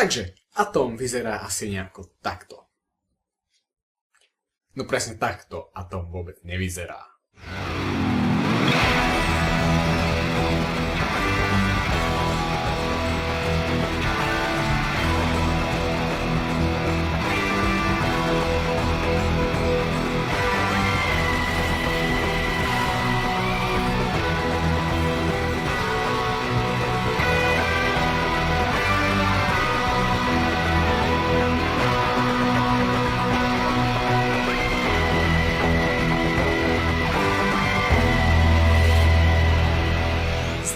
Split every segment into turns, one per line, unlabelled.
Takže atóm vyzerá asi nejako takto. No presne takto atóm vôbec nevyzerá.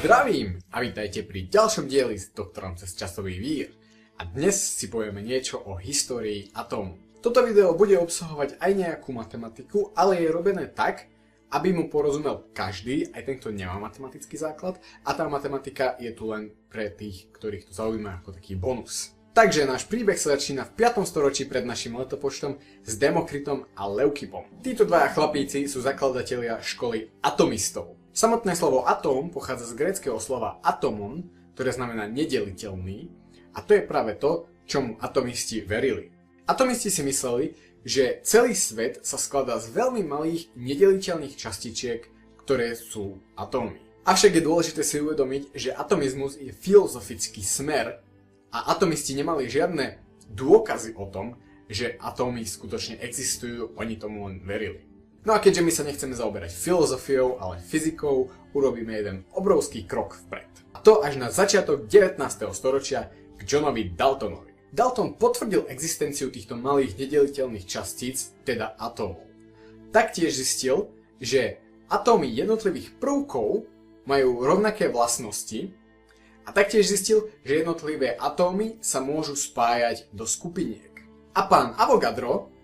Zdravím a vítajte pri ďalšom dieli s doktorom cez časový vír. A dnes si povieme niečo o histórii atómu. Toto video bude obsahovať aj nejakú matematiku, ale je robené tak, aby mu porozumel každý, aj ten, kto nemá matematický základ, a tá matematika je tu len pre tých, ktorých to zaujíma ako taký bonus. Takže náš príbeh sa začína v 5. storočí pred našim letopočtom s Demokritom a Leukippom. Títo dvaja chlapíci sú zakladatelia školy atomistov. Samotné slovo atóm pochádza z gréckeho slova atomon, ktoré znamená nedeliteľný, a to je práve to, čomu atomisti verili. Atomisti si mysleli, že celý svet sa skladá z veľmi malých nedeliteľných častičiek, ktoré sú atómy. Avšak je dôležité si uvedomiť, že atomizmus je filozofický smer a atomisti nemali žiadne dôkazy o tom, že atómy skutočne existujú, oni tomu len verili. No a keďže my sa nechceme zaoberať filozofiou, ale fyzikou, urobíme jeden obrovský krok vpred. A to až na začiatok 19. storočia k Johnovi Daltonovi. Dalton potvrdil existenciu týchto malých nedeliteľných častíc, teda atómov. Taktiež zistil, že atómy jednotlivých prvkov majú rovnaké vlastnosti a taktiež zistil, že jednotlivé atómy sa môžu spájať do skupiniek. A pán Avogadro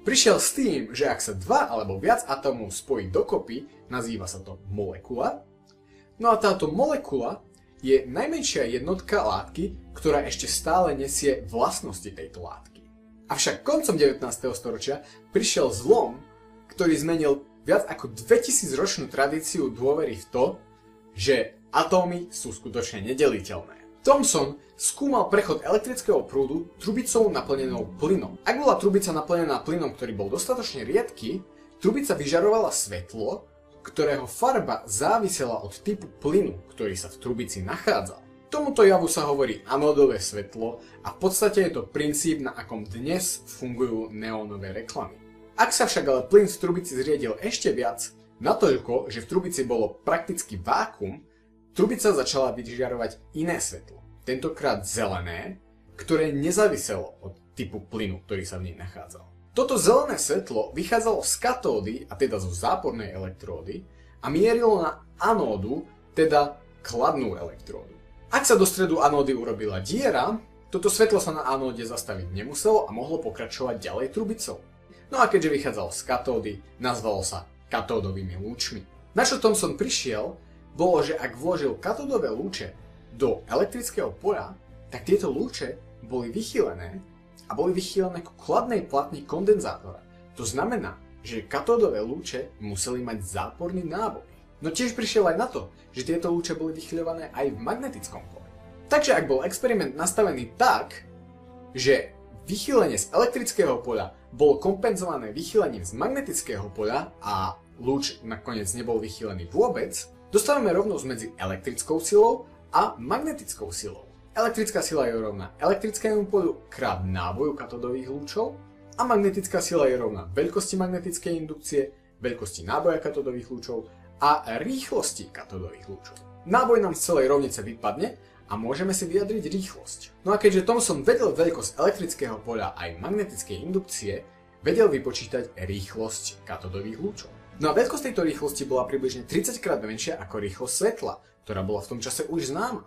prišiel s tým, že ak sa dva alebo viac atómov spojí dokopy, nazýva sa to molekula. No a táto molekula je najmenšia jednotka látky, ktorá ešte stále nesie vlastnosti tejto látky. Avšak koncom 19. storočia prišiel zlom, ktorý zmenil viac ako 2000 ročnú tradíciu dôvery v to, že atómy sú skutočne nedeliteľné. Thomson skúmal prechod elektrického prúdu trubicou naplnenou plynom. Ak bola trubica naplnená plynom, ktorý bol dostatočne riedky, trubica vyžarovala svetlo, ktorého farba závisela od typu plynu, ktorý sa v trubici nachádzal. Tomuto javu sa hovorí anódové svetlo a v podstate je to princíp, na akom dnes fungujú neónové reklamy. Ak sa však ale plyn v trubici zriedil ešte viac, natoľko, že v trubici bolo prakticky vákum, trubica začala vyžiarovať iné svetlo, tentokrát zelené, ktoré nezáviselo od typu plynu, ktorý sa v nej nachádzal. Toto zelené svetlo vychádzalo z katódy, a teda zo zápornej elektródy, a mierilo na anódu, teda kladnú elektródu. Ak sa do stredu anódy urobila diera, toto svetlo sa na anóde zastaviť nemuselo a mohlo pokračovať ďalej trubicou. No a keďže vychádzalo z katódy, nazvalo sa katódovými lúčmi. Na čo Thomson prišiel, bolo, že ak vložil katódové lúče do elektrického poľa, tak tieto lúče boli vychýlené a boli vychýlené ku chladnej platni kondenzátora. To znamená, že katódové lúče museli mať záporný náboj. No tiež prišiel aj na to, že tieto lúče boli vychýľované aj v magnetickom pole. Takže ak bol experiment nastavený tak, že vychýlenie z elektrického poľa bolo kompenzované vychýlením z magnetického poľa a lúč nakoniec nebol vychýlený vôbec, dostávame rovnosť medzi elektrickou silou a magnetickou silou. Elektrická sila je rovná elektrickému poľu krát náboju katodových lúčov a magnetická sila je rovná veľkosti magnetickej indukcie, veľkosti náboja katodových lúčov a rýchlosti katodových lúčov. Náboj nám z celej rovnice vypadne a môžeme si vyjadriť rýchlosť. No a keďže Thomson vedel veľkosť elektrického poľa aj magnetickej indukcie, vedel vypočítať rýchlosť katodových lúčov. No a veľkosť tejto rýchlosti bola približne 30 krát menšia ako rýchlosť svetla, ktorá bola v tom čase už známa.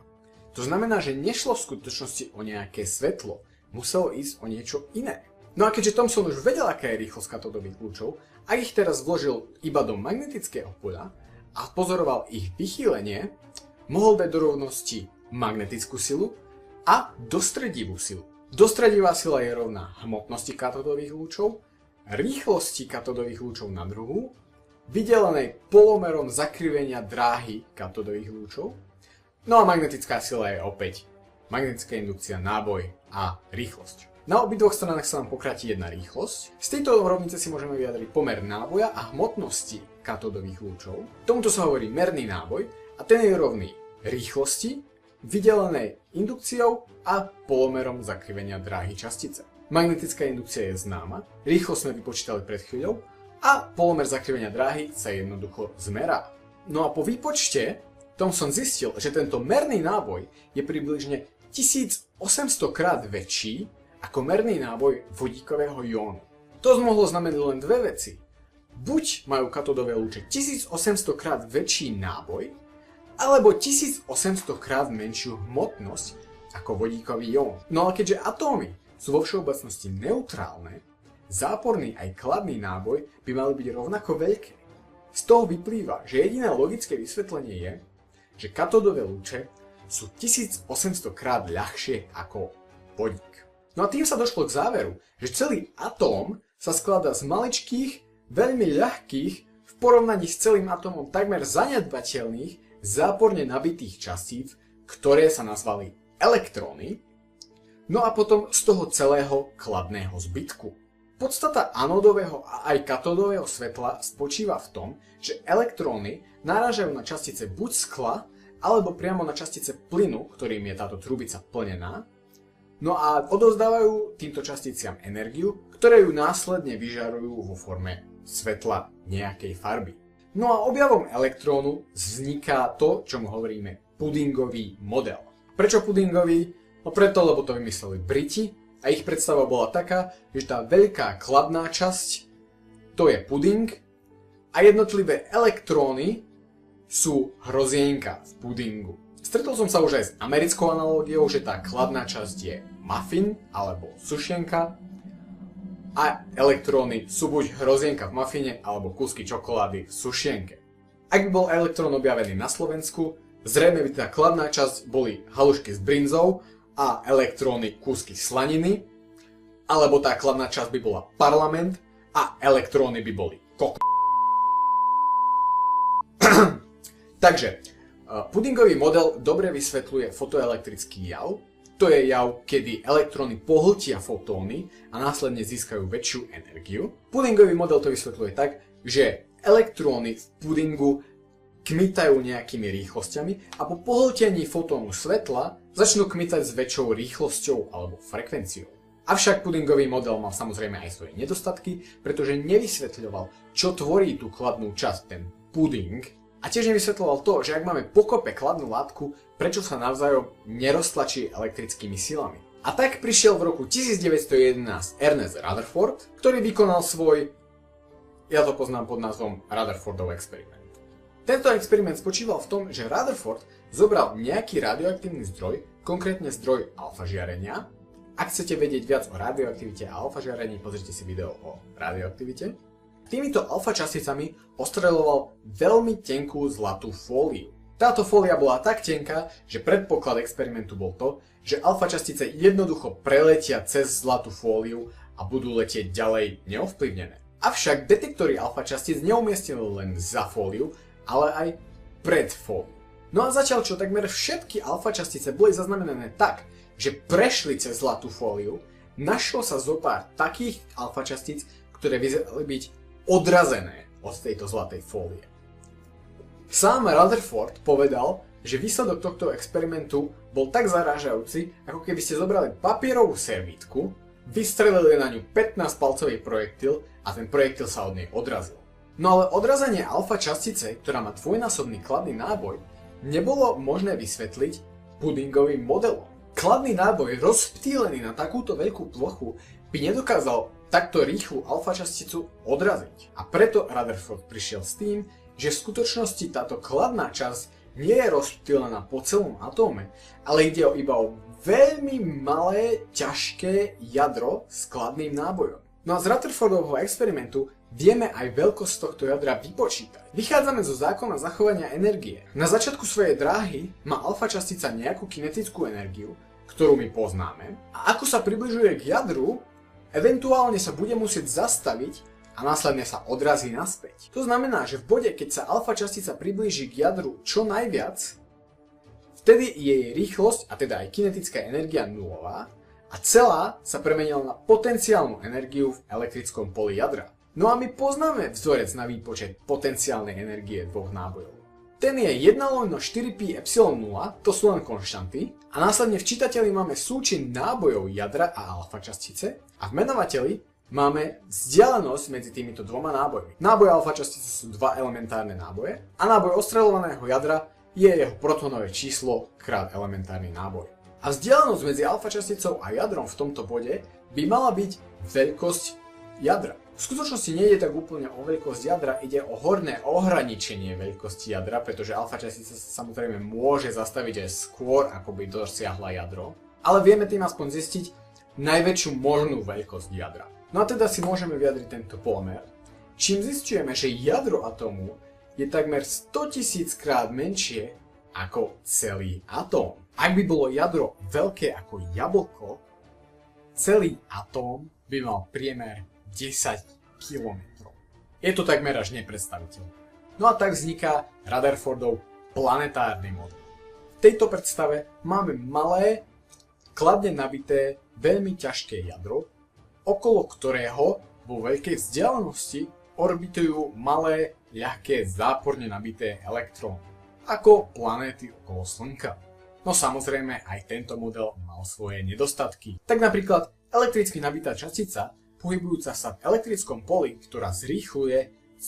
To znamená, že nešlo v skutočnosti o nejaké svetlo, muselo ísť o niečo iné. No a keďže Thomson už vedel, aká je rýchlosť katodových lúčov, ak ich teraz vložil iba do magnetického poľa a pozoroval ich vychýlenie, mohol dať do rovnosti magnetickú silu a dostredivú silu. Dostredivá sila je rovná hmotnosti katodových lúčov, rýchlosti katodových lúčov na druhu vydelenej polomerom zakrivenia dráhy katodových lúčov. No a magnetická sila je opäť magnetická indukcia, náboj a rýchlosť. Na obidvoch stranách sa nám pokratí jedna rýchlosť. Z tejto rovnice si môžeme vyjadriť pomer náboja a hmotnosti katodových lúčov. Tomuto sa hovorí merný náboj a ten je rovný rýchlosti, vydelenej indukciou a polomerom zakrivenia dráhy častice. Magnetická indukcia je známa, rýchlosť sme vypočítali pred chvíľou a polomer zakrivenia dráhy sa jednoducho zmerá. No a po výpočte Thomson zistil, že tento merný náboj je približne 1800 krát väčší ako merný náboj vodíkového jónu. To mohlo znamenať len dve veci. Buď majú katodové lúče 1800 krát väčší náboj, alebo 1800 krát menšiu hmotnosť ako vodíkový jón. No ale keďže atómy sú vo všeobecnosti neutrálne, záporný aj kladný náboj by mali byť rovnako veľké. Z toho vyplýva, že jediné logické vysvetlenie je, že katodové lúče sú 1800 krát ľahšie ako vodík. No a tým sa došlo k záveru, že celý atóm sa skladá z maličkých, veľmi ľahkých, v porovnaní s celým atómom takmer zanedbateľných, záporne nabitých častíc, ktoré sa nazvali elektróny, no a potom z toho celého kladného zbytku. Podstata anodového a aj katodového svetla spočíva v tom, že elektróny narážajú na častice buď skla, alebo priamo na častice plynu, ktorým je táto trubica plnená, no a odovzdávajú týmto časticiam energiu, ktoré ju následne vyžarujú vo forme svetla nejakej farby. No a objavom elektrónu vzniká to, čomu hovoríme pudingový model. Prečo pudingový? No preto, lebo to vymysleli Briti a ich predstava bola taká, že tá veľká kladná časť to je puding a jednotlivé elektróny sú hrozienka v pudingu. Stretol som sa už aj s americkou analógiou, že tá kladná časť je muffin alebo sušenka a elektróny sú buď hrozienka v mafine alebo kúsky čokolády v sušienke. Ak by bol elektrón objavený na Slovensku, zrejme by tá kladná časť boli halušky s brinzou a elektróny kúsky slaniny, alebo tá kladná časť by bola parlament a elektróny by boli Takže, pudingový model dobre vysvetľuje fotoelektrický jav. To je jav, kedy elektróny pohltia fotóny a následne získajú väčšiu energiu. Pudingový model to vysvetľuje tak, že elektróny v pudingu kmitajú nejakými rýchlosťami a po pohltení fotónu svetla začnú kmitať s väčšou rýchlosťou alebo frekvenciou. Avšak pudingový model mal samozrejme aj svoje nedostatky, pretože nevysvetľoval, čo tvorí tú kladnú časť, ten puding, a tiež nevysvetľoval to, že ak máme pokope kladnú látku, prečo sa navzájom neroztlačí elektrickými silami. A tak prišiel v roku 1911 Ernest Rutherford, ktorý vykonal svoj, ja to poznám pod názvom Rutherfordov experiment. Tento experiment spočíval v tom, že Rutherford zobral nejaký radioaktívny zdroj, konkrétne zdroj alfa žiarenia. Ak chcete vedieť viac o radioaktivite a alfa žiarení, pozrite si video o radioaktivite. Týmito alfa časticami ostreľoval veľmi tenkú zlatú fóliu. Táto fólia bola tak tenká, že predpoklad experimentu bol to, že alfa častice jednoducho preletia cez zlatú fóliu a budú letieť ďalej neovplyvnené. Avšak detektory alfa častíc neumiestnili len za fóliu, ale aj pred fóliu. No a zatiaľ čo takmer všetky alfa častice boli zaznamenané tak, že prešli cez zlatú fóliu, našlo sa zopár takých alfa častíc, ktoré vyzerali byť odrazené od tejto zlatej fólie. Sám Rutherford povedal, že výsledok tohto experimentu bol tak zarážajúci, ako keby ste zobrali papierovú servítku, vystrelili na ňu 15-palcový projektil a ten projektil sa od nej odrazil. No ale odrazenie alfa častice, ktorá má dvojnásobný kladný náboj, nebolo možné vysvetliť pudingovým modelom. Kladný náboj rozptýlený na takúto veľkú plochu by nedokázal takto rýchlu alfa časticu odraziť. A preto Rutherford prišiel s tým, že v skutočnosti táto kladná časť nie je rozptýlená po celom atóme, ale ide iba o veľmi malé, ťažké jadro s kladným nábojom. No a z Rutherfordovho experimentu vieme aj veľkosť tohto jadra vypočítať. Vychádzame zo zákona zachovania energie. Na začiatku svojej dráhy má alfa častica nejakú kinetickú energiu, ktorú my poznáme, a ako sa približuje k jadru, eventuálne sa bude musieť zastaviť a následne sa odrazí naspäť. To znamená, že v bode, keď sa alfa častica priblíži k jadru čo najviac, vtedy je jej rýchlosť, a teda aj kinetická energia nulová a celá sa premenila na potenciálnu energiu v elektrickom poli jadra. No a my poznáme vzorec na výpočet potenciálnej energie dvoch nábojov. Ten je 1/4πε0, to sú len konštanty, a následne v čítateli máme súčin nábojov jadra a alfa častice a v menovateli máme vzdialenosť medzi týmito dvoma nábojmi. Náboj alfa častice sú dva elementárne náboje a náboj ostreľovaného jadra je jeho protonové číslo krát elementárny náboj. A vzdialenosť medzi alfa časticou a jadrom v tomto bode by mala byť veľkosť jadra. V skutočnosti nejde tak úplne o veľkosť jadra, ide o horné ohraničenie veľkosti jadra, pretože alfa častica sa samozrejme môže zastaviť aj skôr, ako by dosiahla jadro, ale vieme tým aspoň zistiť najväčšiu možnú veľkosť jadra. No a teda si môžeme vyjadriť tento pomer, čím zisťujeme, že jadro atómu je takmer 100 000 krát menšie ako celý atóm. Ak by bolo jadro veľké ako jablko, celý atóm by mal priemer 10 km. Je to takmer až nepredstaviteľné. No a tak vzniká Rutherfordov planetárny model. V tejto predstave máme malé, kladne nabité, veľmi ťažké jadro, okolo ktorého vo veľkej vzdialenosti orbitujú malé, ľahké, záporne nabité elektróny, ako planéty okolo Slnka. No samozrejme, aj tento model mal svoje nedostatky. Tak napríklad elektricky nabitá častica pohybujúca sa v elektrickom poli, ktorá zrýchľuje,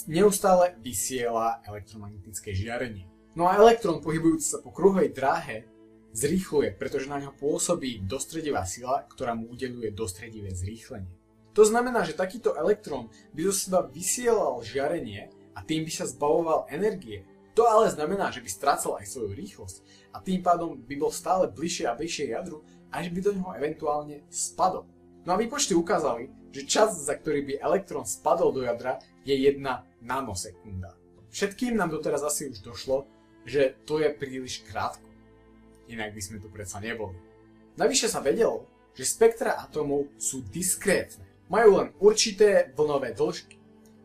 neustále vysiela elektromagnetické žiarenie. No a elektrón pohybujúci sa po kruhovej dráhe zrýchľuje, pretože na ňo pôsobí dostredivá sila, ktorá mu udeľuje dostredivé zrýchlenie. To znamená, že takýto elektrón by zo seba vysielal žiarenie a tým by sa zbavoval energie. To ale znamená, že by strácal aj svoju rýchlosť a tým pádom by bol stále bližšie a bližšie jadru, až by do neho eventuálne spadol. No a výpočty ukázali, že čas, za ktorý by elektrón spadol do jadra, je 1 nanosekunda. Všetkým nám doteraz asi už došlo, že to je príliš krátko. Inak by sme tu predsa neboli. Navyše sa vedelo, že spektra atómov sú diskrétne. Majú len určité vlnové dĺžky.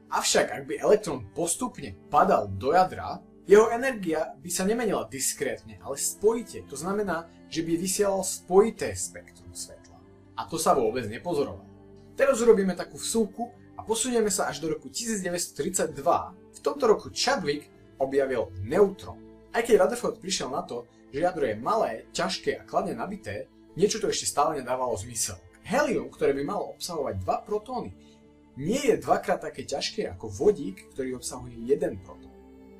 Avšak ak by elektrón postupne padal do jadra, jeho energia by sa nemenila diskrétne, ale spojite. To znamená, že by vysielal spojité spektrum svetla. A to sa vôbec nepozorovalo. Teraz urobíme takú vsúvku a posunieme sa až do roku 1932. V tomto roku Chadwick objavil neutrón. Aj keď Rutherford prišiel na to, že jadro je malé, ťažké a kladne nabité, niečo to ešte stále nedávalo zmysel. Helium, ktoré by malo obsahovať 2 protóny, nie je dvakrát také ťažké ako vodík, ktorý obsahuje 1 protón.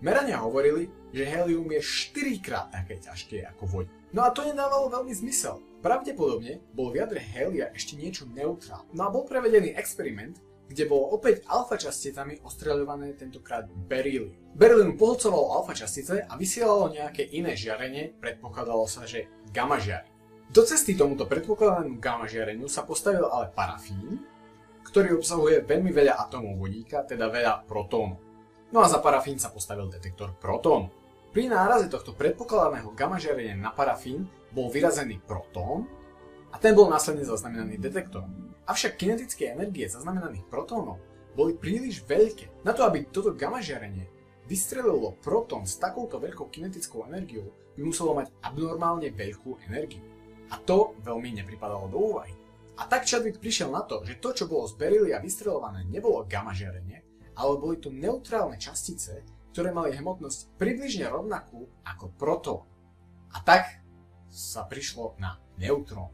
Merania hovorili, že helium je 4-krát také ťažké ako vodík. No a to nedávalo veľmi zmysel. Pravdepodobne bol v jadre helia ešte niečo neutrálne. No a bol prevedený experiment, kde bolo opäť alfa časticami ostreľované tentokrát berylium. Berylium pohlcovalo alfa častice a vysielalo nejaké iné žiarenie, predpokladalo sa, že gamma žiarenie. Do cesty tomuto predpokladanému gamma žiareniu sa postavil ale parafín, ktorý obsahuje veľmi veľa atómov vodíka, teda veľa protónov. No a za parafín sa postavil detektor protónov. Pri náraze tohto predpokladaného gamma žiarenia na parafín bol vyrazený protón a ten bol následne zaznamenaný detektorom. Avšak kinetické energie zaznamenaných protónov boli príliš veľké. Na to, aby toto gamma žiarenie vystrelilo protón s takouto veľkou kinetickou energiou, by muselo mať abnormálne veľkú energiu. A to veľmi nepripadalo do úvahy. A tak Chadwick prišiel na to, že to, čo bolo z beryllia vystrelované, nebolo gamma žiarenie, ale boli to neutrálne častice, ktoré mali hmotnosť približne rovnakú ako protón. A tak sa prišlo na neutróny.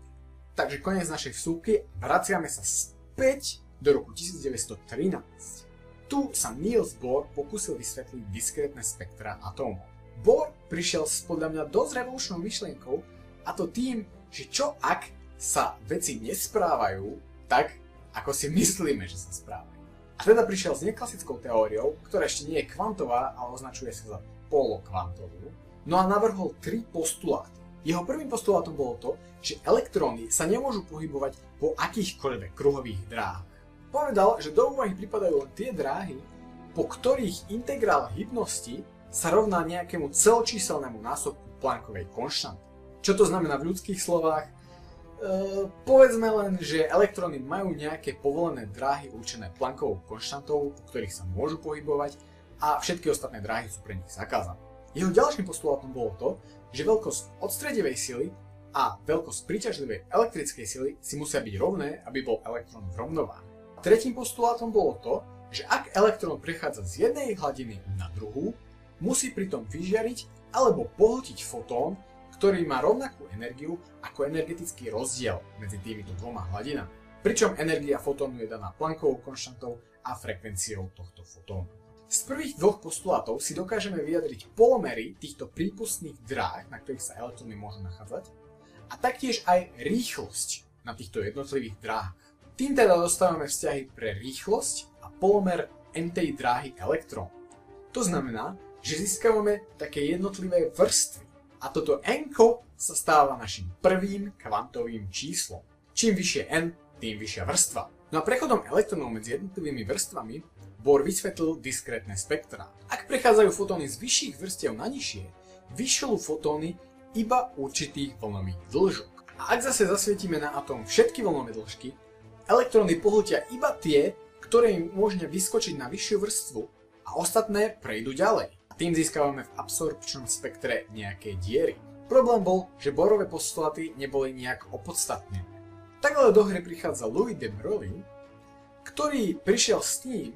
Takže koniec našej vsúvky, vraciame sa späť do roku 1913. Tu sa Niels Bohr pokúsil vysvetliť diskrétne spektra atómov. Bohr prišiel s podľa mňa dosť revolučnou myšlienkou, a to tým, že čo ak sa veci nesprávajú tak, ako si myslíme, že sa správajú. A teda prišiel s neklasickou teóriou, ktorá ešte nie je kvantová, ale označuje sa za polokvantovú. No a navrhol 3 postuláty. Jeho prvým postulátom bolo to, že elektróny sa nemôžu pohybovať po akýchkoľvek kruhových dráhach. Povedal, že do úvahy pripadajú len tie dráhy, po ktorých integrál hybnosti sa rovná nejakému celočíselnému násobku Planckovej konštanty. Čo to znamená v ľudských slovách? Povedzme len, že elektróny majú nejaké povolené dráhy určené Planckovou konštantou, po ktorých sa môžu pohybovať a všetky ostatné dráhy sú pre nich zakázané. Jeho ďalším postulátom bolo to, že veľkosť odstredivej sily a veľkosť príťažlivej elektrickej sily si musia byť rovné, aby bol elektrón v rovnováhe. Tretím postulátom bolo to, že ak elektrón prechádza z jednej hladiny na druhú, musí pritom vyžiariť alebo pohltiť fotón, ktorý má rovnakú energiu ako energetický rozdiel medzi týmito dvoma hladinami. Pričom energia fotónu je daná Planckovou konštantou a frekvenciou tohto fotónu. Z prvých dvoch postulátov si dokážeme vyjadriť polomery týchto prípustných dráh, na ktorých sa elektróny môžu nachádzať, a taktiež aj rýchlosť na týchto jednotlivých dráhach. Tým teda dostávame vzťahy pre rýchlosť a polomer n-tej dráhy elektrón. To znamená, že získavame také jednotlivé vrstvy. A toto n-ko sa stáva našim prvým kvantovým číslom. Čím vyššie n, tým vyššia vrstva. No a prechodom elektrónov medzi jednotlivými vrstvami Bohr vysvetlil diskrétne spektrá. Ak prechádzajú fotóny z vyšších vrstiev na nižšie, vyšľú fotóny iba určitých vlnových dĺžok. A ak zase zasvietime na atóm všetky vlnové dĺžky, elektróny pohltia iba tie, ktoré im umožnia vyskočiť na vyššiu vrstvu a ostatné prejdú ďalej. Tým získavame v absorpčnom spektre nejaké diery. Problém bol, že Bohrové postuláty neboli nejak opodstatnené. Tak ale do hry prichádza Louis de Broglie, ktorý prišiel s tým,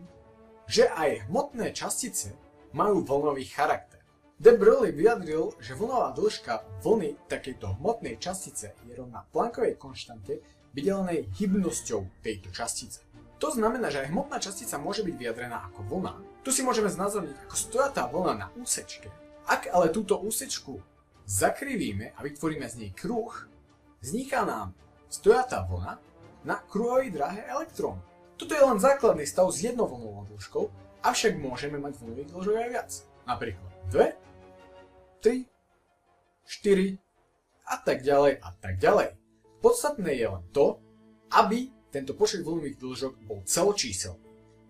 že aj hmotné častice majú vlnový charakter. De Broglie vyjadril, že vlnová dĺžka vlny takejto hmotnej častice je rovná Planckovej konštante vydelenej hybnosťou tejto častice. To znamená, že aj hmotná častica môže byť vyjadrená ako vlna. Tu si môžeme znázorniť ako stojatá vlna na úsečke. Ak ale túto úsečku zakrivíme a vytvoríme z nej kruh, vzniká nám stojatá vlna na kruhovej dráhe elektrónu. Toto je len základný stav s jednou vlnovou dĺžkou, avšak môžeme mať vlnových dĺžok aj viac. Napríklad 2, 3, 4 a tak ďalej a tak ďalej. Podstatné je len to, aby tento počet vlnových dĺžok bol celočíselný.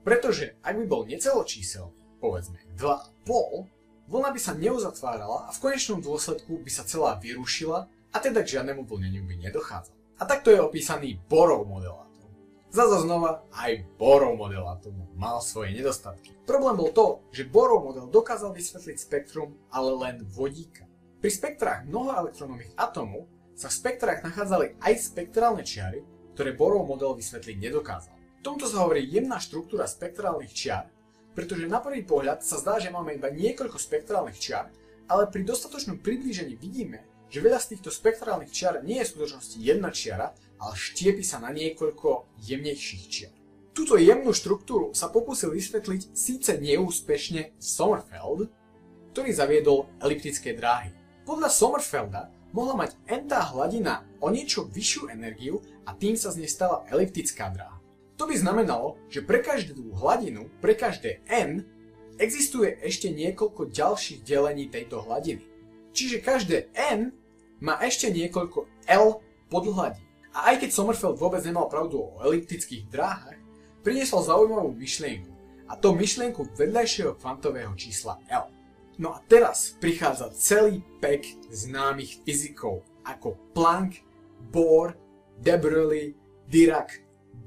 Pretože ak by bol neceločíselný, povedzme 2,5, vlna by sa neuzatvárala a v konečnom dôsledku by sa celá vyrušila a teda k žiadnemu vlneniu by nedochádzalo. A takto je opísaný Bohrov model atómu. Zase znova, aj Bohrov model atómu mal svoje nedostatky. Problém bol to, že Bohrov model dokázal vysvetliť spektrum, ale len vodíka. Pri spektrách mnohoelektrónových atómov sa v spektrách nachádzali aj spektrálne čiary, ktoré Bohrov model vysvetliť nedokázal. Tomuto sa hovorí jemná štruktúra spektrálnych čiar, pretože na prvý pohľad sa zdá, že máme iba niekoľko spektrálnych čiar, ale pri dostatočnom priblížení vidíme, že veľa z týchto spektrálnych čiar nie je v skutočnosti jedna čiara, ale štiepi sa na niekoľko jemnejších čiar. Túto jemnú štruktúru sa pokúsil vysvetliť síce neúspešne Sommerfeld, ktorý zaviedol eliptické dráhy. Podľa Sommerfelda mohla mať n-tá hladina o niečo vyššiu energiu a tým sa z nej stala eliptická dráha. To by znamenalo, že pre každú hladinu, pre každé n, existuje ešte niekoľko ďalších delení tejto hladiny. Čiže každé n má ešte niekoľko L podhladí. A aj keď Sommerfeld vôbec nemal pravdu o eliptických dráhach, priniesol zaujímavú myšlienku, a to myšlienku vedľajšieho kvantového čísla L. No a teraz prichádza celý pek známych fyzikov ako Planck, Bohr, de Broglie, Dirac,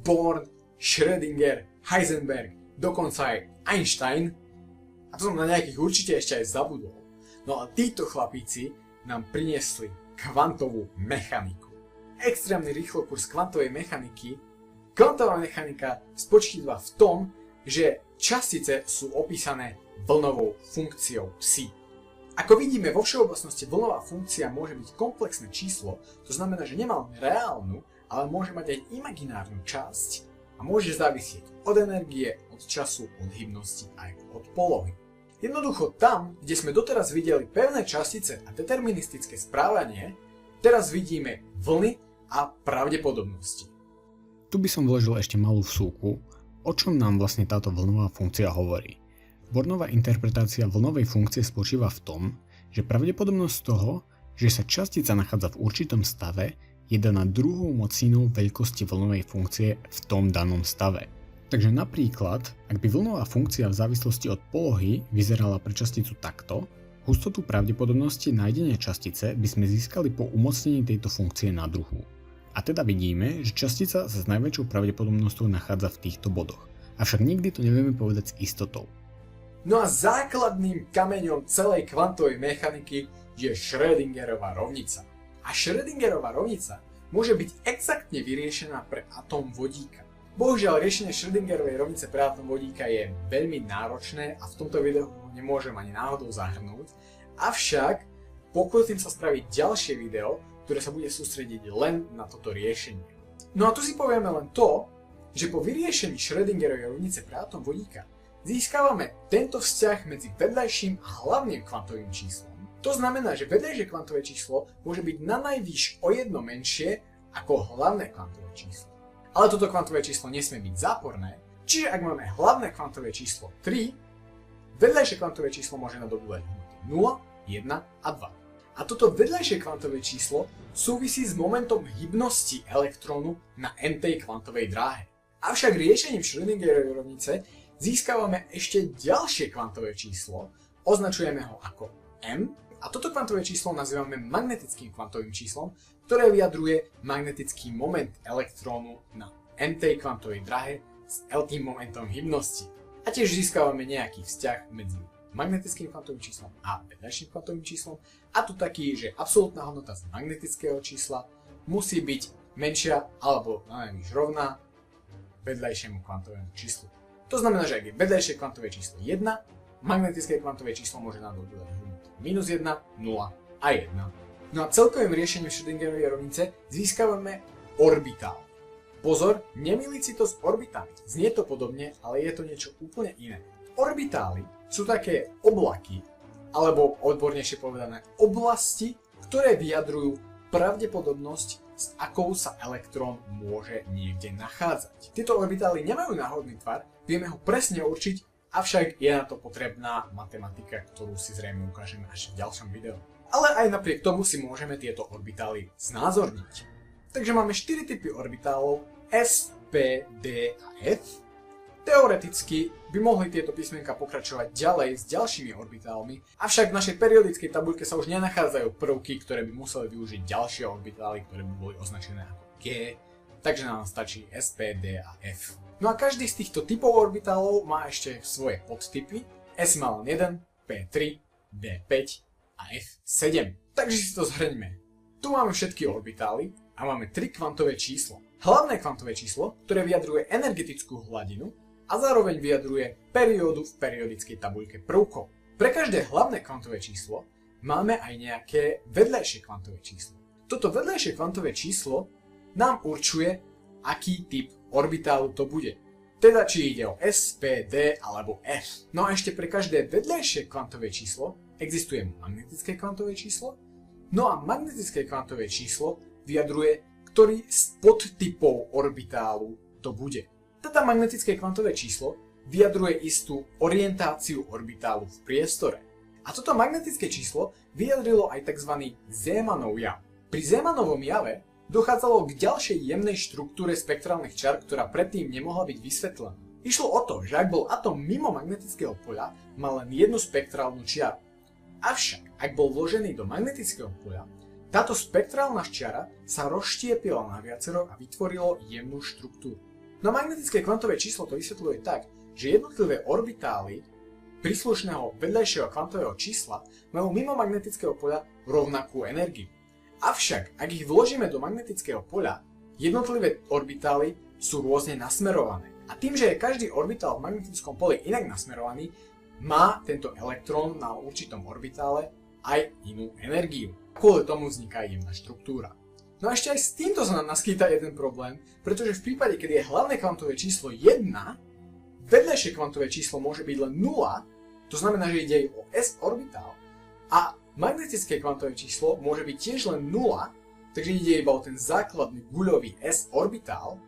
Born, Schrödinger, Heisenberg, dokonca aj Einstein. A to som na nejakých určite ešte aj zabudol. No a títo chlapíci nám priniesli kvantovú mechaniku. Extrémny rýchlokurs kvantovej mechaniky. Kvantová mechanika spočíva v tom, že častice sú opísané vlnovou funkciou psi. Ako vidíme, vo všeobecnosti vlnová funkcia môže byť komplexné číslo, to znamená, že nemá len reálnu, ale môže mať aj imaginárnu časť a môže závisieť od energie, od času, od hybnosti aj od polohy. Jednoducho tam, kde sme doteraz videli pevné častice a deterministické správanie, teraz vidíme vlny a pravdepodobnosti.
Tu by som vložil ešte malú vsúku, o čom nám vlastne táto vlnová funkcia hovorí. Bornová interpretácia vlnovej funkcie spočíva v tom, že pravdepodobnosť toho, že sa častica nachádza v určitom stave, je daná druhou mocninou veľkosti vlnovej funkcie v tom danom stave. Takže napríklad, ak by vlnová funkcia v závislosti od polohy vyzerala pre časticu takto, hustotu pravdepodobnosti nájdenia častice by sme získali po umocnení tejto funkcie na druhú. A teda vidíme, že častica sa s najväčšou pravdepodobnosťou nachádza v týchto bodoch. Avšak nikdy to nevieme povedať s istotou.
No a základným kameňom celej kvantovej mechaniky je Schrödingerova rovnica. A Schrödingerova rovnica môže byť exaktne vyriešená pre atóm vodíka. Bohužiaľ, riešenie Schrödingerovej rovnice pre atóm vodíka je veľmi náročné a v tomto videu ho nemôžem ani náhodou zahrnúť. Avšak pokúsim sa spraviť ďalšie video, ktoré sa bude sústrediť len na toto riešenie. No a tu si povieme len to, že po vyriešení Schrödingerovej rovnice pre atóm vodíka získavame tento vzťah medzi vedľajším a hlavným kvantovým číslom. To znamená, že vedľajšie kvantové číslo môže byť nanajvýš o jedno menšie ako hlavné kvantové číslo. Ale toto kvantové číslo nesmie byť záporné, čiže ak máme hlavné kvantové číslo 3, vedľajšie kvantové číslo môže nadobúdať hodnoty 0, 1 a 2. A toto vedľajšie kvantové číslo súvisí s momentom hybnosti elektrónu na n-tej kvantovej dráhe. Avšak riešením Schrödingerovej rovnice získavame ešte ďalšie kvantové číslo, označujeme ho ako m, a toto kvantové číslo nazývame magnetickým kvantovým číslom, ktoré vyjadruje magnetický moment elektrónu na n-tej kvantovej drahe s l-tým momentom hybnosti. A tiež získavame nejaký vzťah medzi magnetickým kvantovým číslom a vedľajším kvantovým číslom, a to taký, že absolútna hodnota z magnetického čísla musí byť menšia alebo najmenšie rovná vedľajšiemu kvantovému číslu. To znamená, že ak je vedľajšie kvantové číslo 1, magnetické kvantové číslo môže nadobúdať hodnoty -1, 0 a 1. No a celkovým riešením Schrödingerovej rovnice získavame orbitál. Pozor, nemýliť si to s orbitami. Znie to podobne, ale je to niečo úplne iné. Orbitály sú také oblaky, alebo odbornejšie povedané oblasti, ktoré vyjadrujú pravdepodobnosť, s akou sa elektrón môže niekde nachádzať. Tieto orbitály nemajú náhodný tvar, vieme ho presne určiť, avšak je na to potrebná matematika, ktorú si zrejme ukážeme až v ďalšom videu. Ale aj napriek tomu si môžeme tieto orbitály znázorniť. Takže máme 4 typy orbitálov S, P, D a F. Teoreticky by mohli tieto písmenka pokračovať ďalej s ďalšími orbitálmi, avšak v našej periodickej tabuľke sa už nenachádzajú prvky, ktoré by museli využiť ďalšie orbitály, ktoré by boli označené ako G, takže nám stačí S, P, D a F. No a každý z týchto typov orbitálov má ešte svoje podtypy. S má len 1, P3, D5 a F7. Takže si to zhrňme. Tu máme všetky orbitály a máme 3 kvantové číslo. Hlavné kvantové číslo, ktoré vyjadruje energetickú hladinu a zároveň vyjadruje periódu v periodickej tabuľke prvkov. Pre každé hlavné kvantové číslo máme aj nejaké vedľajšie kvantové číslo. Toto vedľajšie kvantové číslo nám určuje, aký typ orbitálu to bude. Teda či ide o S, P, D alebo F. No a ešte pre každé vedľajšie kvantové číslo existuje magnetické kvantové číslo. No a magnetické kvantové číslo vyjadruje, ktorý z podtypov orbitálu to bude. Teda magnetické kvantové číslo vyjadruje istú orientáciu orbitálu v priestore. A toto magnetické číslo vyjadrilo aj tzv. Zemannov jav. Pri Zemannovom jave dochádzalo k ďalšej jemnej štruktúre spektrálnych čiar, ktorá predtým nemohla byť vysvetlená. Išlo o to, že ak bol atóm mimo magnetického poľa, mal len jednu spektrálnu čiaru. Avšak, ak bol vložený do magnetického poľa, táto spektrálna čiara sa rozštiepila na viacero a vytvorilo jemnú štruktúru. No magnetické kvantové číslo to vysvetľuje tak, že jednotlivé orbitály príslušného vedľajšieho kvantového čísla majú mimo magnetického poľa rovnakú energiu. Avšak, ak ich vložíme do magnetického poľa, jednotlivé orbitály sú rôzne nasmerované. A tým, že je každý orbitál v magnetickom poli inak nasmerovaný, má tento elektrón na určitom orbitále aj inú energiu. Kvôli tomu vzniká jemná štruktúra. No a ešte aj s týmto sa nám naskýta jeden problém, pretože v prípade, keď je hlavné kvantové číslo 1, vedľajšie kvantové číslo môže byť len 0, to znamená, že ide o S orbitál, a magnetické kvantové číslo môže byť tiež len 0, takže ide iba o ten základný guľový S orbitál.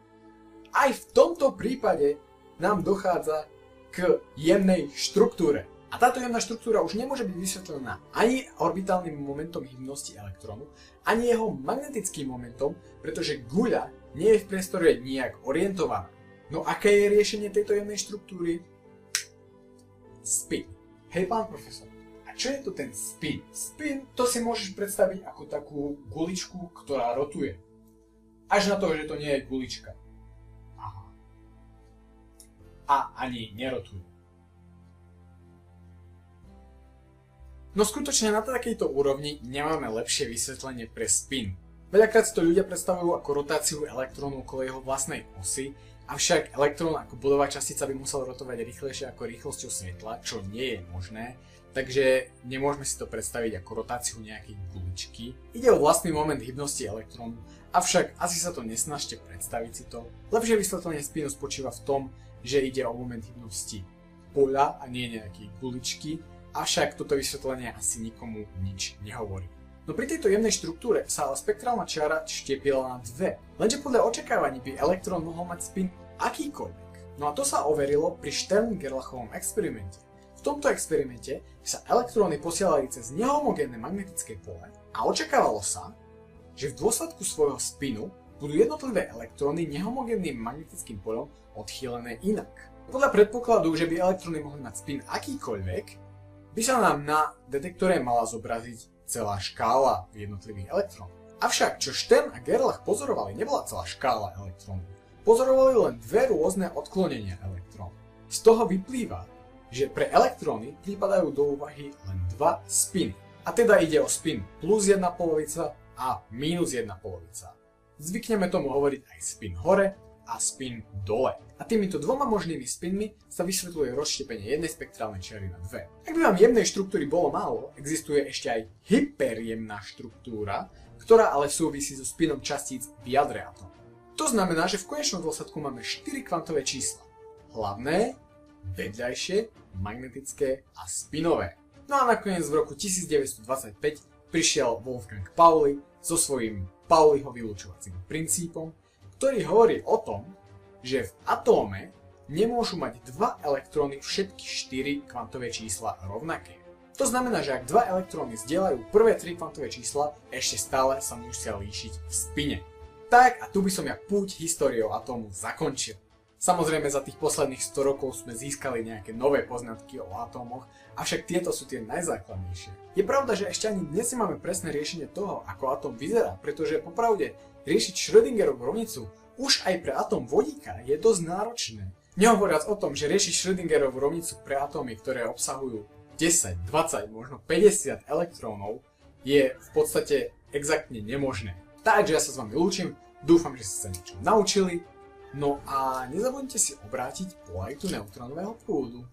Aj v tomto prípade nám dochádza k jemnej štruktúre. A táto jemná štruktúra už nemôže byť vysvetlená ani orbitálnym momentom hybnosti elektrónu, ani jeho magnetickým momentom, pretože guľa nie je v priestore nijak orientovaná. No aké je riešenie tejto jemnej štruktúry? Spin. Hej pán profesor, a čo je to ten spin? Spin to si môžeš predstaviť ako takú guličku, ktorá rotuje. Až na to, že to nie je gulička. Aha. A ani nerotujú. No skutočne na takejto úrovni nemáme lepšie vysvetlenie pre spin. Veľakrát si to ľudia predstavujú ako rotáciu elektrónu okolo jeho vlastnej osy, avšak elektrón ako bodová častica by musel rotovať rýchlejšie ako rýchlosťou svetla, čo nie je možné, takže nemôžeme si to predstaviť ako rotáciu nejakej guličky. Ide o vlastný moment hybnosti elektrónu, avšak asi sa to nesnažte predstaviť si to. Lepšie vysvetlenie spinu spočíva v tom, že ide o moment hybnosti poľa a nie nejakej guličky, avšak toto vysvetlenie asi nikomu nič nehovorí. No pri tejto jemnej štruktúre sa ale spektrálna čiara štiepila na dve, lenže podľa očakávaní by elektrón mohol mať spin akýkoľvek. No a to sa overilo pri Stern-Gerlachovom experimente. V tomto experimente sa elektróny posielali cez nehomogénne magnetické pole a očakávalo sa, že v dôsledku svojho spinu budú jednotlivé elektróny nehomogénnym magnetickým poľom odchýlené inak. Podľa predpokladu, že by elektróny mohli mať spin akýkoľvek, by sa nám na detektore mala zobraziť celá škála jednotlivých elektrónov. Avšak, čo Stern a Gerlach pozorovali, nebola celá škála elektrónov. Pozorovali len dve rôzne odklonenia elektrónov. Z toho vyplýva, že pre elektróny prípadajú do úvahy len dva spiny. A teda ide o spin plus 1 polovica a minus 1 polovica. Zvykneme tomu hovoriť aj spin hore a spin dole. A týmito dvoma možnými spinmi sa vysvetľuje rozštiepenie jednej spektrálnej čiary na dve. Ak by vám jemnej štruktúry bolo málo, existuje ešte aj hyperjemná štruktúra, ktorá ale súvisí so spinom častíc v jadre atómu. To znamená, že v konečnom dôsledku máme 4 kvantové čísla. Hlavné, vedľajšie, magnetické a spinové. No a nakoniec v roku 1925 prišiel Wolfgang Pauli so svojím Pauliho vylúčovacím princípom, ktorý hovorí o tom, že v atóme nemôžu mať dva elektróny všetky 4 kvantové čísla rovnaké. To znamená, že ak dva elektróny zdieľajú prvé 3 kvantové čísla, ešte stále sa musia líšiť v spine. Tak a tu by som ja púť históriou atómu zakončil. Samozrejme za tých posledných 100 rokov sme získali nejaké nové poznatky o atómoch, avšak tieto sú tie najzákladnejšie. Je pravda, že ešte ani dnes nemáme presné riešenie toho, ako atóm vyzerá, pretože popravde riešiť Schrödingerovú rovnicu už aj pre atóm vodíka je dosť náročné. Nehovoriac o tom, že riešiť Schrödingerovú rovnicu pre atómy, ktoré obsahujú 10, 20, možno 50 elektrónov, je v podstate exaktne nemožné. Takže ja sa s vami lúčim, dúfam, že ste sa niečo naučili, no a nezabudnite si obrátiť polaritu neutrónového prúdu.